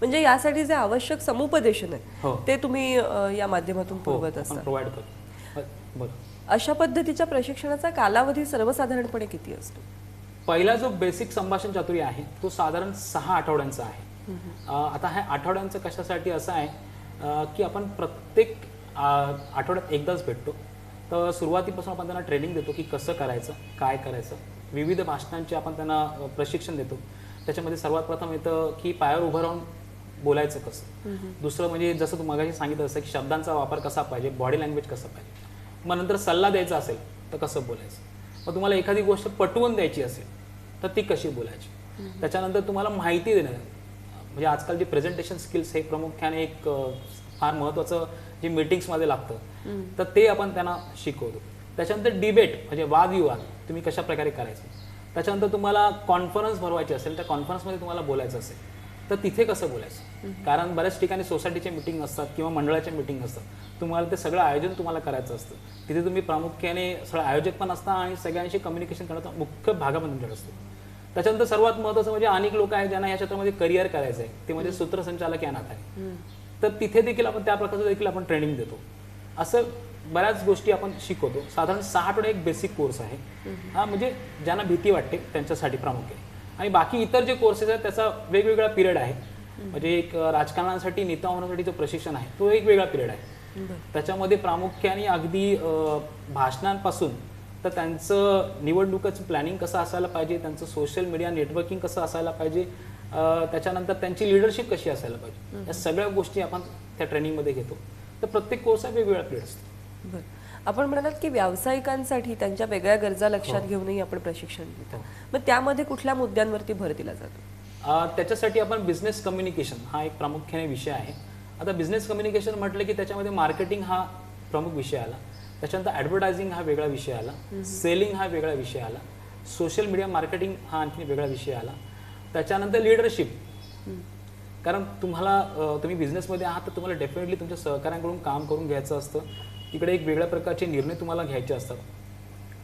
म्हणजे यासाठी जे आवश्यक समुपदेशन आहे हो. ते तुम्ही या माध्यमातून पुरवत आपण असता. प्रोव्हाइड करतो. बरं. अशा पद्धतीच्या प्रशिक्षणाचा कालावधी सर्वसाधारणपणे किती असतो? पहिला जो बेसिक संभाषण चातुर्य आहे तो साधारण 6 आठवड्यांचा आहे. आता हा आठवड्यांचं कशासाठी असं आहे की आपण प्रत्येक आठवड्यात एकदाच भेटतो. तर सुरुवातीपासून आपण त्यांना ट्रेनिंग देतो की कसं करायचं, काय करायचं. विविध भाषणांचे आपण त्यांना प्रशिक्षण देतो. त्याच्यामध्ये सर्वात प्रथम येतं की पायावर उभं राहून बोलायचं कसं. दुसरं म्हणजे जसं तू मगाशी सांगितलं असं की शब्दांचा वापर कसा पाहिजे, बॉडी लँग्वेज कसं पाहिजे. मग नंतर सल्ला द्यायचा असेल तर कसं बोलायचं. मग तुम्हाला एखादी गोष्ट पटवून द्यायची असेल तर ती कशी बोलायची. त्याच्यानंतर तुम्हाला माहिती देणं, म्हणजे आजकाल जे प्रेझेंटेशन स्किल्स हे प्रामुख्याने एक फार महत्त्वाचं जे मीटिंग्समध्ये लागतं तर ते आपण त्यांना शिकवतो. त्याच्यानंतर डिबेट म्हणजे वादविवाद तुम्ही कशा प्रकारे करायचे. त्याच्यानंतर तुम्हाला कॉन्फरन्स भरवायची असेल तर कॉन्फरन्समध्ये तुम्हाला बोलायचं असेल तर तिथे कसं बोलायचं. कारण बऱ्याच ठिकाणी सोसायटीचे मीटिंग असतात किंवा मंडळाचे मीटिंग असतात. तुम्हाला ते सगळं आयोजन तुम्हाला करायचं असतं. तिथे तुम्ही प्रामुख्याने सगळं आयोजक पण असता आणि सगळ्यांशी कम्युनिकेशन करण्याचा मुख्य भागामध्ये तुमच्याकडे असतो. त्याच्यानंतर सर्वात महत्त्वाचं म्हणजे अनेक लोक आहेत ज्यांना या क्षेत्रामध्ये करिअर करायचं आहे, ते म्हणजे सूत्रसंचालक या नात्याने. तर तिथे देखील आपण त्या प्रकारचं देखील आपण ट्रेनिंग देतो. असं बऱ्याच गोष्टी आपण शिकवतो. साधारण 6 आठवडे एक बेसिक कोर्स आहे हा, म्हणजे ज्यांना भीती वाटते त्यांच्यासाठी प्रामुख्याने. आणि बाकी इतर जे कोर्सेस आहेत त्याचा वेगवेगळा पिरियड आहे. म्हणजे एक राजकारणासाठी नेता होण्यासाठीचं प्रशिक्षण आहे तो एक वेगळा पिरियड आहे. त्याच्यामध्ये प्रामुख्याने अगदी भाषणांपासून तर त्यांचं निवडणुकाचं प्लॅनिंग कसं असायला पाहिजे, त्यांचं सोशल मीडिया नेटवर्किंग कसं असायला पाहिजे, त्याच्यानंतर त्यांची लिडरशिप कशी असायला पाहिजे, या सगळ्या गोष्टी आपण त्या ट्रेनिंगमध्ये घेतो. तर प्रत्येक कोर्स हा वेगवेगळा पिरियड असतो. बरं. आपण म्हणालात की व्यावसायिकांसाठी त्यांच्या वेगळ्या गरजा लक्षात घेऊनही आपण प्रशिक्षण देतो. मग त्यामध्ये कुठल्या मुद्द्यांवरती भर दिला जातो? त्याच्यासाठी आपण बिझनेस कम्युनिकेशन हा एक प्रामुख्याने विषय आहे. आता बिझनेस कम्युनिकेशन म्हटलं की त्याच्यामध्ये मार्केटिंग हा प्रमुख विषय आला. त्याच्यानंतर ॲडव्हर्टायझिंग हा वेगळा विषय आला, सेलिंग हा वेगळा विषय आला, सोशल मीडिया मार्केटिंग हा आणखी वेगळा विषय आला. त्याच्यानंतर लिडरशिप, कारण तुम्ही बिझनेसमध्ये आहात तर तुम्हाला डेफिनेटली तुमच्या सहकाऱ्यांकडून काम करून घ्यायचं असतं. तिकडे एक वेगळ्या प्रकारचे निर्णय तुम्हाला घ्यायचे असतात.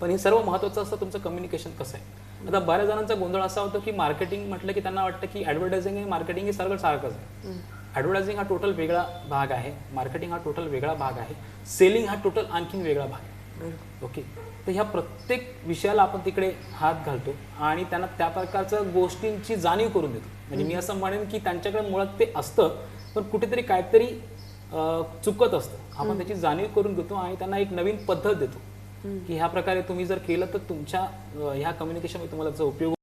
पण हे सर्व महत्त्वाचं असतं तुमचं कम्युनिकेशन कसं आहे. आता बऱ्याच जणांचा गोंधळ असा होतो की मार्केटिंग म्हटलं की त्यांना वाटतं की ॲडव्हर्टायझिंग आणि मार्केटिंग हे सगळं सारखंच आहे. ॲडव्हर्टायझिंग हा टोटल वेगळा भाग आहे, मार्केटिंग हा टोटल वेगळा भाग आहे, सेलिंग हा टोटल आणखीन वेगळा भाग आहे. ओके. तर ह्या प्रत्येक विषयाला आपण तिकडे हात घालतो आणि त्यांना त्या प्रकारच्या गोष्टींची जाणीव करून देतो. म्हणजे मी असं म्हणेन की त्यांच्याकडे मुळात ते असतं पण कुठेतरी काहीतरी चुकत असतं. आपण त्याची जाणीव करून घेतो आणि त्यांना एक नवीन पद्धत देतो की ह्या प्रकारे तुम्ही जर केलं तर तुमच्या ह्या कम्युनिकेशनमध्ये तुम्हाला त्याचा उपयोग